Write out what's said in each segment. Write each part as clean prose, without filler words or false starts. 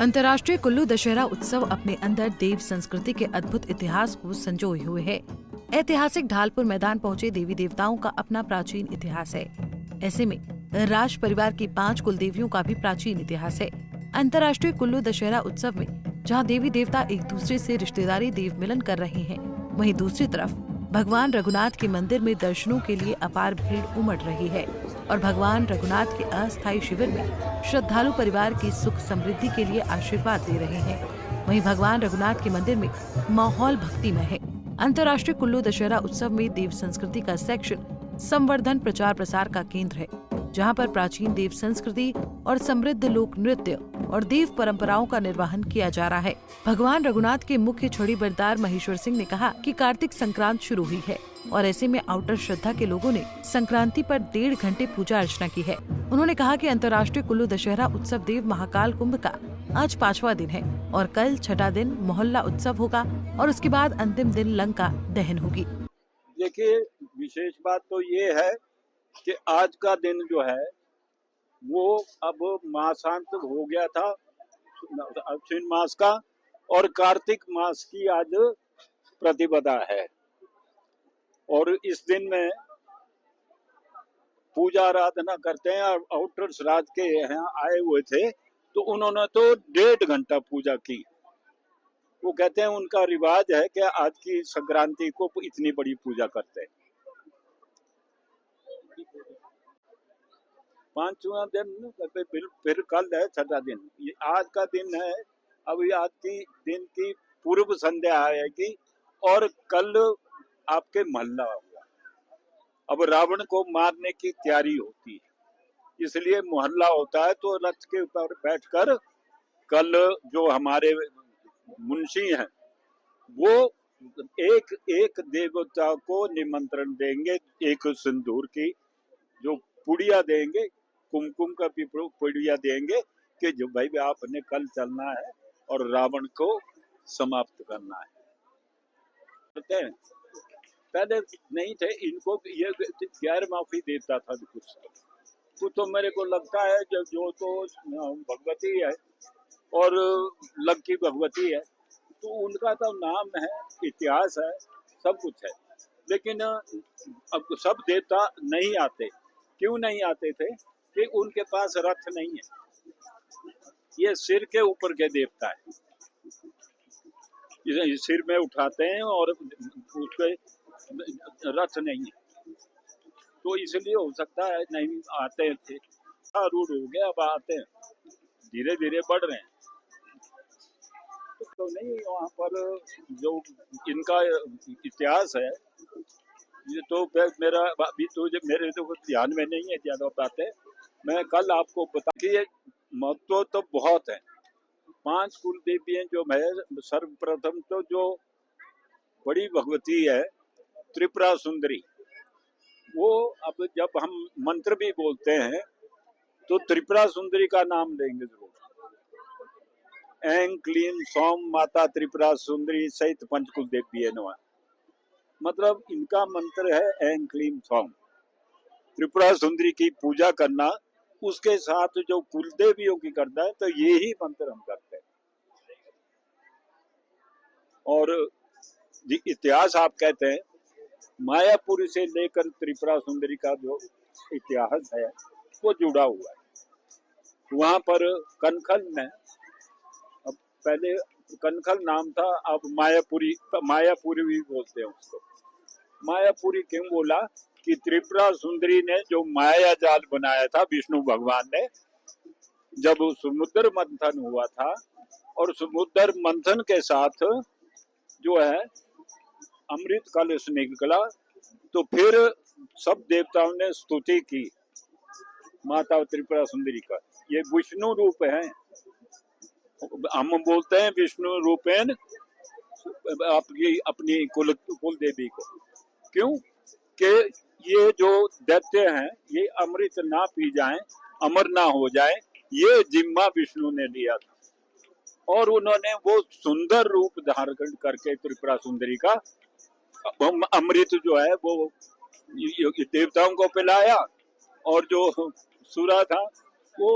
अंतर्राष्ट्रीय कुल्लू दशहरा उत्सव अपने अंदर देव संस्कृति के अद्भुत इतिहास को संजोए हुए है। ऐतिहासिक ढालपुर मैदान पहुंचे देवी देवताओं का अपना प्राचीन इतिहास है। ऐसे में राज परिवार की 5 कुल देवियों का भी प्राचीन इतिहास है। अंतर्राष्ट्रीय कुल्लू दशहरा उत्सव में जहां देवी देवता एक दूसरे से रिश्तेदारी देव मिलन कर रहे हैं, वहीं दूसरी तरफ भगवान रघुनाथ के मंदिर में दर्शनों के लिए अपार भीड़ उमड़ रही है और भगवान रघुनाथ के अस्थायी शिविर में श्रद्धालु परिवार की सुख समृद्धि के लिए आशीर्वाद दे रहे हैं। वहीं भगवान रघुनाथ के मंदिर में माहौल भक्तिमय है। अंतर्राष्ट्रीय कुल्लू दशहरा उत्सव में देव संस्कृति का सेक्शन संवर्धन प्रचार प्रसार का केंद्र है, जहां पर प्राचीन देव संस्कृति और समृद्ध लोक नृत्य और देव परंपराओं का निर्वहन किया जा रहा है। भगवान रघुनाथ के मुख्य छड़ी बरदार महेश्वर सिंह ने कहा कि कार्तिक संक्रांत शुरू हुई है और ऐसे में आउटर श्रद्धा के लोगों ने संक्रांति पर 1.5 घंटे पूजा अर्चना की है। उन्होंने कहा कि अंतर्राष्ट्रीय कुल्लू दशहरा उत्सव देव महाकाल कुंभ का आज 5वां दिन है और कल 6ठा दिन मोहल्ला उत्सव होगा और उसके बाद अंतिम दिन लंका दहन होगी। देखिए, विशेष बात तो ये है कि आज का दिन जो है वो अब मासांत हो गया था अश्विन मास का और कार्तिक मास की आज प्रतिपदा है और इस दिन में पूजा आराधना करते हैं। और आउटर्स राज के यहाँ आए हुए थे तो उन्होंने तो 1.5 घंटा पूजा की। वो कहते हैं उनका रिवाज है कि आज की संक्रांति को इतनी बड़ी पूजा करते हैं। 5वां दिन फिर कल है 6ठा दिन। ये आज का दिन है। अभी आज की दिन की पूर्व संध्या आएगी और कल आपके महल्ला होगा। अब रावण को मारने की तैयारी होती है, इसलिए मोहल्ला होता है। तो रथ के ऊपर बैठकर कल जो हमारे मुंशी हैं वो एक एक देवता को निमंत्रण देंगे, एक सिंदूर की जो पुड़िया देंगे, कुमकुम का भी पुड़िया देंगे कि जो भाई आपने कल चलना है और रावण को समाप्त करना है। पहले नहीं थे, इनको ये गैर माफी देता था कुछ तो मेरे को लगता है जो तो भगवती है और लंकी भगवती है तो उनका तो नाम है, इतिहास है, सब कुछ है। लेकिन अब सब देवता नहीं आते। क्यों नहीं आते थे? कि उनके पास रथ नहीं है। ये सिर के ऊपर के देवता है, सिर में उठाते हैं और उसके रथ नहीं है तो इसलिए हो सकता है नहीं आते थे। रूढ़ हो गया, अब आते हैं, धीरे धीरे बढ़ रहे हैं। तो नहीं, वहाँ पर जो इनका इतिहास है ये तो मेरा अभी तो मेरे तो ध्यान में नहीं है ज्यादा बातें। मैं कल आपको बता कि ये महत्व तो बहुत है। 5 कुल देवियां जो है, सर्वप्रथम तो जो बड़ी भगवती है त्रिपुरा सुंदरी, वो अब जब हम मंत्र भी बोलते हैं तो त्रिपुरा सुंदरी का नाम लेंगे जरूर। ऐं क्लीं सौम माता त्रिपुरा सुंदरी सहित पंचकुल देवी नमः। मतलब इनका मंत्र है ऐं क्लीं सौम, त्रिपुरा सुंदरी की पूजा करना। उसके साथ जो कुल देवियों की करता है तो ये ही मंत्र हम करते हैं। और इतिहास आप कहते हैं मायापुरी से लेकर त्रिपुरा सुंदरी का जो इतिहास है वो जुड़ा हुआ है। वहां पर कनखल में, अब पहले कनखल नाम था, अब मायापुरी भी बोलते हैं उसको। मायापुरी क्यों बोला? कि त्रिपुरा सुंदरी ने जो माया जाल बनाया था विष्णु भगवान ने, जब समुद्र मंथन हुआ था और समुद्र मंथन के साथ जो है अमृत कलश निकला तो फिर सब देवताओं ने स्तुति की माता त्रिपुरा सुंदरी का। ये विष्णु रूप है, हम बोलते हैं विष्णु रूपेण आपकी अपनी कुल देवी को। क्यों? कि ये जो दैत्य हैं ये अमृत ना पी जाएं, अमर ना हो जाए, ये जिम्मा विष्णु ने लिया था और उन्होंने वो सुंदर रूप धारण करके त्रिपुरा सुंदरी का अमृत जो है वो देवताओं को पिलाया और जो सुरा था वो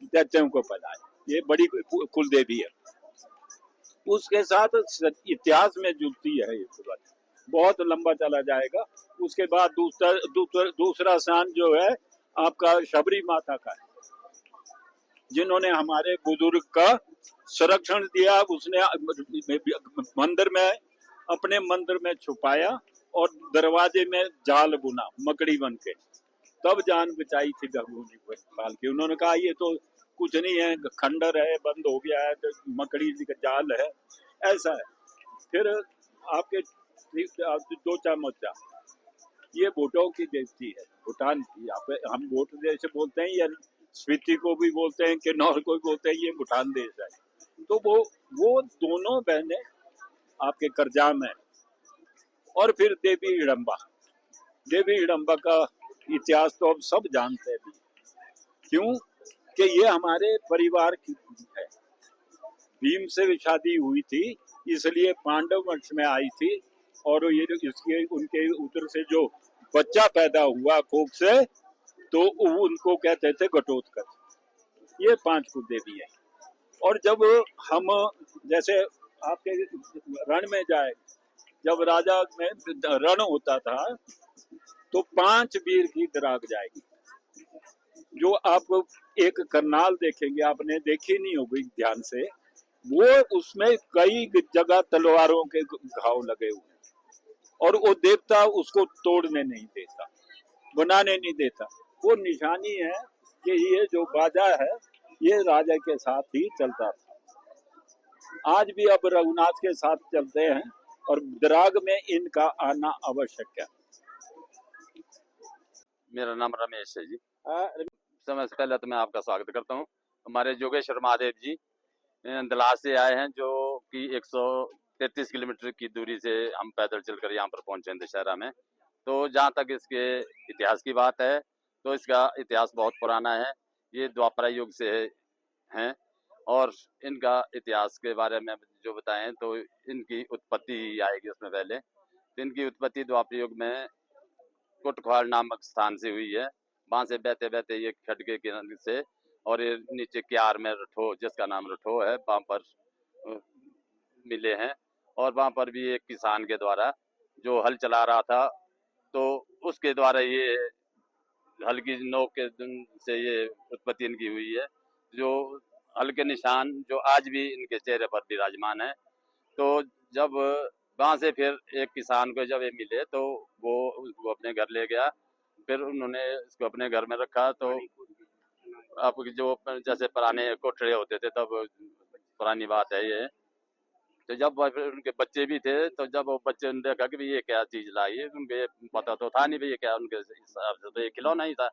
दैत्यों को पिलाया। ये बड़ी कुल देवी है। उसके साथ इतिहास में जुड़ती है ये बात, बहुत लंबा चला जाएगा। उसके बाद दूसरा स्थान जो है आपका शबरी माता का है, जिन्होंने हमारे बुजुर्ग का संरक्षण दिया। उसने मंदिर में, अपने मंदिर में छुपाया और दरवाजे में जाल बुना मकड़ी बन के, तब जान बचाई थी गंगूजी पाल की। उन्होंने कहा ये तो कुछ नहीं है, खंडर है, बंद हो गया है, तो मकड़ी का जाल है, ऐसा है। फिर आपके दो चामचा, ये भूटान की देवती है, भूटान की। हम भूट जैसे बोलते हैं, या स्पीति को भी बोलते हैं, किन्नौर को भी बोलते हैं, ये भूटान देश है। तो वो दोनों बहनें आपके करजाम है। और फिर देवी हिडम्बा का इतिहास तो अब सब जानते हैं भी। क्यों कि ये हमारे परिवार की है। भीम से भी शादी हुई थी, इसलिए पांडव वंश में आई थी। और ये इसके उनके उधर से जो बच्चा पैदा हुआ कोख से, तो उनको कहते थे घटोत्कच। ये 5 कुलदेवी है। और जब हम जैसे आपके रण में जाए, जब राजा में रण होता था, तो 5 वीर की दराग जाएगी। जो आप एक करनाल देखेंगे, आपने देखी नहीं होगी ध्यान से, वो उसमें कई जगह तलवारों के घाव लगे हुए हैं। और वो देवता उसको तोड़ने नहीं देता, बनाने नहीं देता। वो निशानी है कि ये जो बाजा है, ये राजा के साथ ही चलता था। आज भी अब रघुनाथ के साथ चलते हैं, और दराग में इनका आना आवश्यक है। मेरा नाम रमेश है जी। समय से पहले तो मैं आपका स्वागत करता हूँ। हमारे जोगेश्वर महादेव जी दलास से आए हैं, जो कि 133 किलोमीटर की दूरी से हम पैदल चलकर यहाँ पर पहुंचे हैं दशहरा में। तो जहाँ तक इसके इतिहास की बात है, तो इसका इतिहास बहुत पुराना है। ये द्वापर युग से हैं। और इनका इतिहास के बारे में जो बताएं, तो इनकी उत्पत्ति आएगी उसमें पहले। तो इनकी उत्पत्ति द्वापर युग में कुटख्वाड़ नामक स्थान से हुई है। वहाँ से बहते बहते ये खडगे किनारे से, और ये नीचे क्यार में रठो, जिसका नाम रठो है, वहाँ पर मिले हैं। और वहाँ पर भी एक किसान के द्वारा जो हल चला रहा था, तो उसके द्वारा ये हल की नोक के से ये उत्पत्ति इनकी हुई है। जो हल के निशान जो आज भी इनके चेहरे पर विराजमान है। तो जब वहाँ से फिर एक किसान को जब ये मिले, तो वो उसको अपने घर ले गया। फिर उन्होंने इसको अपने घर में रखा। तो आपकी जो जैसे पुराने कोठड़े होते थे, तब पुरानी बात है ये। तो जब फिर उनके बच्चे भी थे, तो जब वो बच्चे ने देखा कि भाई ये क्या चीज लाई है, उनके पता तो था नहीं भाई ये क्या, उनके हिसाब से तो ये खिलौना ही था।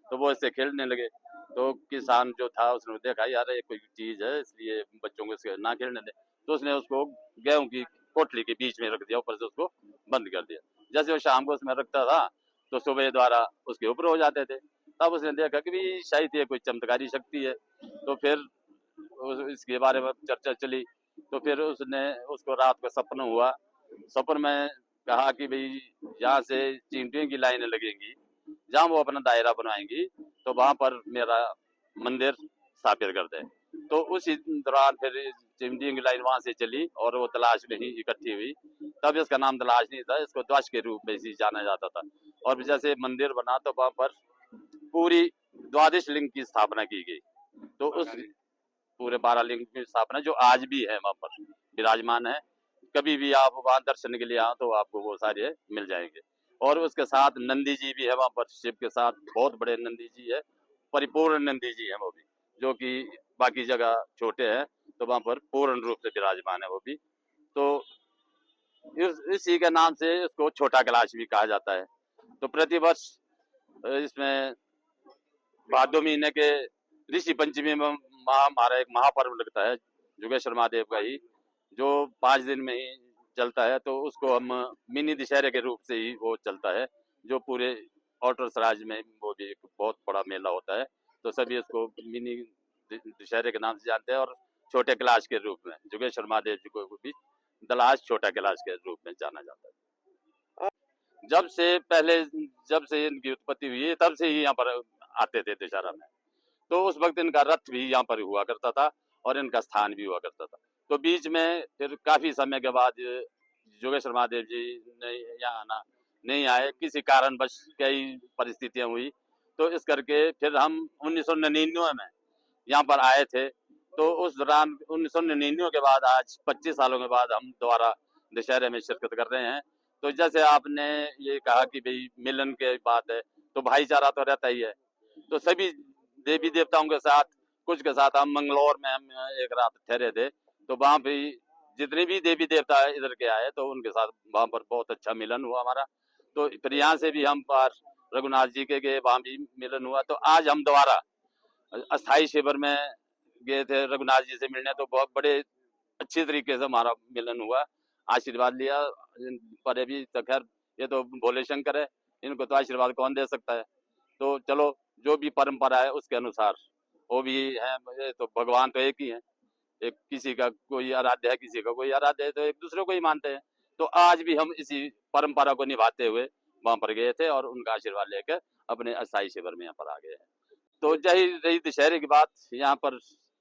तो वो इससे खेलने लगे। तो किसान जो था, उसने देखा यार ये कोई चीज है, इसलिए बच्चों को इसके ना खेलने दे। तो उसने उसको गेहूं की कोठली के बीच में रख दिया, ऊपर से उसको बंद कर दिया। जैसे वो शाम को उसमें रखता था, तो सुबह द्वारा उसके ऊपर हो जाते थे। तब उसने देखा कि भाई शायद ये कोई चमत्कारी शक्ति है। तो फिर इसके बारे में चर्चा चली। तो फिर उसने उसको रात को सपना हुआ। सपन में कहा कि भाई यहाँ से चींटियों की लाइनें लगेंगी, जहाँ वो अपना दायरा बनवाएंगी, तो वहां पर मेरा मंदिर स्थापित कर दे। तो उसी दौरान फिर चिमटियों की लाइन वहां से चली, और वो तलाश में ही इकट्ठी हुई। तब इसका नाम तलाश नहीं था, इसको ध्वज के रूप में ही जाना जाता था। और जैसे मंदिर बना, तो वहां पर पूरी 12 लिंग की स्थापना की गई। तो उस पूरे 12 लिंग की स्थापना जो आज भी है वहां पर विराजमान है। कभी भी आप वहां दर्शन के लिए आओ, तो आपको वो सारे मिल जाएंगे। और उसके साथ नंदी जी भी है वहां पर, शिव के साथ बहुत बड़े नंदी जी है, परिपूर्ण नंदी जी है वो भी, जो कि बाकी जगह छोटे हैं, तो वहां पर पूर्ण रूप से विराजमान है वो भी। तो इसी के नाम से इसको छोटा कैलाश भी कहा जाता है। तो प्रतिवर्ष इसमें भादो महीने के ऋषि पंचमी में हमारा एक महापर्व लगता है जोगेश्वर महादेव का ही, जो 5 दिन में ही चलता है। तो उसको हम मिनी दशहरे के रूप से ही वो चलता है, जो पूरे आउटर सराज में वो भी एक बहुत बड़ा मेला होता है। तो सभी इसको मिनी दशहरे के नाम से जानते हैं। और छोटे कैलाश के रूप में जोगेश्वर महादेव जी को भी दलाश छोटा कैलाश के रूप में जाना जाता है। जब से इनकी उत्पत्ति हुई है, तब से ही यहाँ पर आते थे दशहरा में। तो उस वक्त इनका रथ भी यहाँ पर हुआ करता था और इनका स्थान भी हुआ करता था। तो बीच में फिर काफी समय के बाद जोगेश्वर महादेव जी ने यहाँ आना नहीं आए, किसी कारणवश कई परिस्थितियां हुई, तो इस करके फिर हम 1999 में यहाँ पर आए थे। तो उस दौरान 1999 के बाद आज 25 सालों के बाद हम दोबारा दशहरे में शिरकत कर रहे हैं। तो जैसे आपने ये कहा कि भाई मिलन की बात है, तो भाईचारा तो रहता ही है। तो सभी देवी देवताओं के साथ, कुछ के साथ हम मंगलौर में हम एक रात ठहरे थे, तो वहाँ पे जितने भी देवी देवता इधर के आए तो उनके साथ वहाँ पर बहुत अच्छा मिलन हुआ हमारा। तो फिर यहाँ से भी हम पार रघुनाथ जी के गए, वहाँ भी मिलन हुआ। तो आज हम दोबारा अस्थाई शिविर में गए थे रघुनाथ जी से मिलने, तो बहुत बड़े अच्छी तरीके से हमारा मिलन हुआ, आशीर्वाद लिया। पर अभी तो खैर ये तो भोले शंकर है, इनको तो आशीर्वाद कौन दे सकता है। तो चलो जो भी परंपरा है उसके अनुसार वो भी है। ये तो भगवान तो एक ही है, एक किसी का कोई आराध्य है, किसी का कोई आराध्य है, तो एक दूसरे को ही मानते हैं। तो आज भी हम इसी परंपरा को निभाते हुए वहां पर गए थे और उनका आशीर्वाद लेकर अपने अस्थाई शिविर में यहाँ पर आ गए हैं। तो जही रही दशहरे की बात, यहाँ पर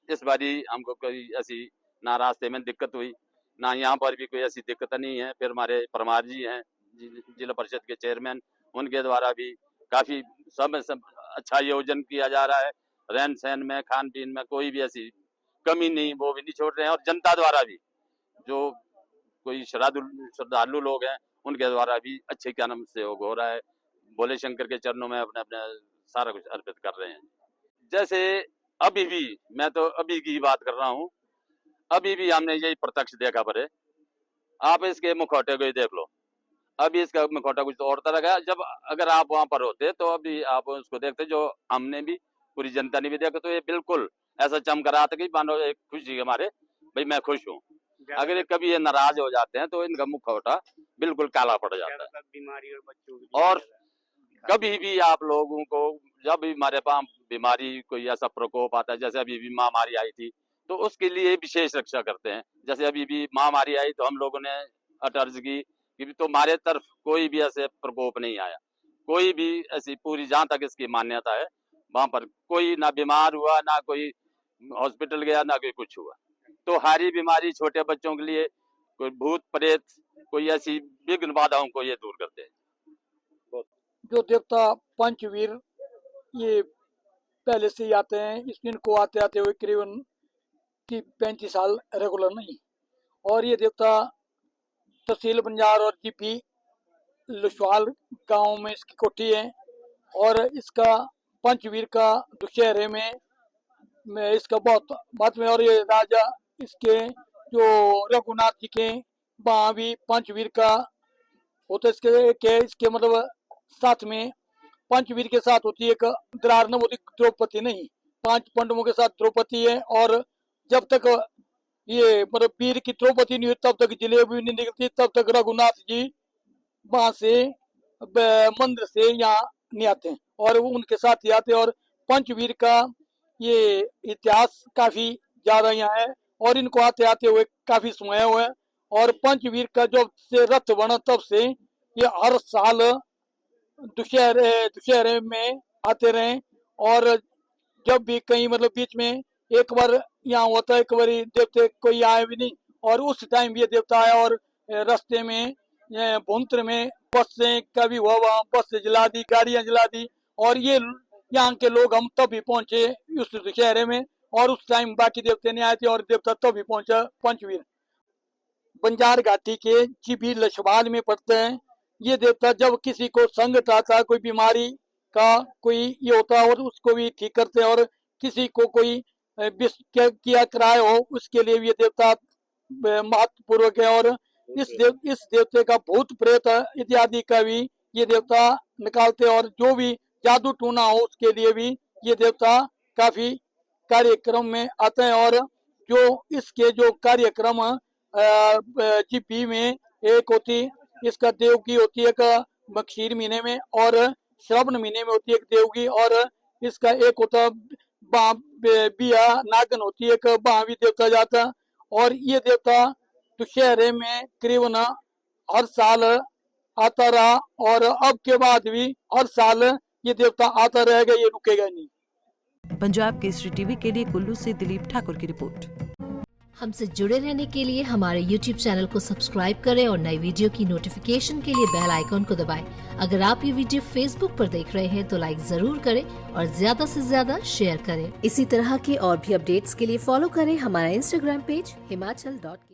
इस बारी हमको कोई ऐसी ना रास्ते में दिक्कत हुई, ना यहाँ पर भी कोई ऐसी दिक्कत नहीं है। फिर हमारे परमार जी हैं जिला परिषद के चेयरमैन, उनके द्वारा भी काफी सब अच्छा आयोजन किया जा रहा है। रहन सहन में, खान पीन में कोई भी ऐसी कमी नहीं, वो भी नहीं छोड़ रहे हैं। और जनता द्वारा भी जो कोई श्रद्धालु लोग हैं उनके द्वारा भी अच्छे क्या नाम सहयोग हो रहा है। भोले शंकर के चरणों में अपने अपने सारा कुछ अर्पित कर रहे हैं। जैसे अभी भी, मैं तो अभी की बात कर रहा हूँ, अभी भी हमने यही प्रत्यक्ष देखा परे। आप इसके मुखौटे को ही देख लो, अभी इसका मुखौटा कुछ और तरह का है। जब अगर आप वहां पर होते तो अभी आप उसको देखते, जो हमने भी पूरी जनता ने भी देखा, तो ये बिल्कुल ऐसा चमक रहा था कि मानो एक खुशी के मारे भाई मैं खुश हूँ। अगर ये कभी ये नाराज हो जाते हैं तो इनका मुखौटा बिल्कुल काला पड़ जाता है। बीमारी और बच्चों और कभी भी आप लोगों को जब भी हमारे पास बीमारी कोई ऐसा प्रकोप आता है, जैसे अभी भी महामारी आई थी, तो उसके लिए विशेष रक्षा करते हैं। जैसे अभी भी महामारी आई तो हम लोगों ने अर्ज की कि तो हमारे तरफ कोई भी ऐसे प्रकोप नहीं आया, कोई भी ऐसी पूरी जहाँ तक इसकी मान्यता है वहां पर कोई ना बीमार हुआ, ना कोई हॉस्पिटल गया, ना कोई कुछ हुआ। तो हारी बीमारी छोटे बच्चों के लिए, कोई भूत प्रेत, कोई ऐसी विघ्न बाधाओं को ये दूर करते हैं। जो देवता पंचवीर ये पहले से ही आते हैं, इस दिन को आते आते हुए करीबन 35 साल रेगुलर नहीं। और ये देवता तहसील बंजार और जीपी लुशवाल गांव में इसकी कोठी है। और इसका पंचवीर का दशहरे में इसका बहुत महत्व है। और ये राजा इसके जो रघुनाथ जी के वहाँ भी पंचवीर का होता है। इसके मतलब साथ में पंचवीर के साथ होती है एक द्रारण होती, द्रौपदी नहीं, 5 पांडवों के साथ द्रौपदी है। और जब तक ये मतलब वीर की द्रौपदी नहीं हुई तब तक जलेबी नहीं निकलती, तब तक रघुनाथ जी वहां से मंदिर से यहाँ नहीं आते हैं और वो उनके साथ ही आते हैं। और पंचवीर का ये इतिहास काफी ज्यादा यहाँ है और इनको आते आते हुए काफी समय हुए। और पंचवीर का जब से रथ बना तब से ये हर साल दशहरे में आते रहे। और जब भी कहीं मतलब बीच में एक बार यहाँ होता है, एक बार देवते कोई आए भी नहीं। और उस टाइम ये देवता आया और रास्ते में भुंतर में बस से कभी हुआ, वहाँ बस से जला दी, गाड़ियां जला दी। और ये यहाँ के लोग हम तभी पहुंचे उस दशहरे में, और उस टाइम बाकी देवते नहीं आए थे और देवता तभी पहुंचा पंचवीर। बंजार घाटी के जीबी लछवाल में पड़ते हैं। ये देवता जब किसी को संकट आता, कोई बीमारी का कोई ये होता है और उसको भी ठीक करते हैं। और किसी को कोई किया कराए हो उसके लिए ये देवता महत्वपूर्वक है। और इस देवते का भूत प्रेत इत्यादि का भी ये देवता निकालते हैं। और जो भी जादू टूना हो उसके लिए भी ये देवता काफी कार्यक्रम में आते हैं। और जो इसके जो कार्यक्रम जीपी में एक होती, इसका देवकी होती है एक मक्षीर महीने में और श्रावण महीने में होती है एक देवकी। और इसका एक होता बिया नागन होती है एक, वहां भी देवता जाता। और ये देवता दशहरे में करीबन हर साल आता रहा और अब के बाद भी हर साल ये देवता आता रहेगा, ये रुकेगा नहीं। पंजाब केसरी टीवी के लिए कुल्लू से दिलीप ठाकुर की रिपोर्ट। हमसे जुड़े रहने के लिए हमारे YouTube चैनल को सब्सक्राइब करें और नई वीडियो की नोटिफिकेशन के लिए बेल आइकॉन को दबाएं। अगर आप ये वीडियो Facebook पर देख रहे हैं तो लाइक जरूर करें और ज्यादा से ज्यादा शेयर करें। इसी तरह के और भी अपडेट्स के लिए फॉलो करें हमारा Instagram पेज himachal.ke।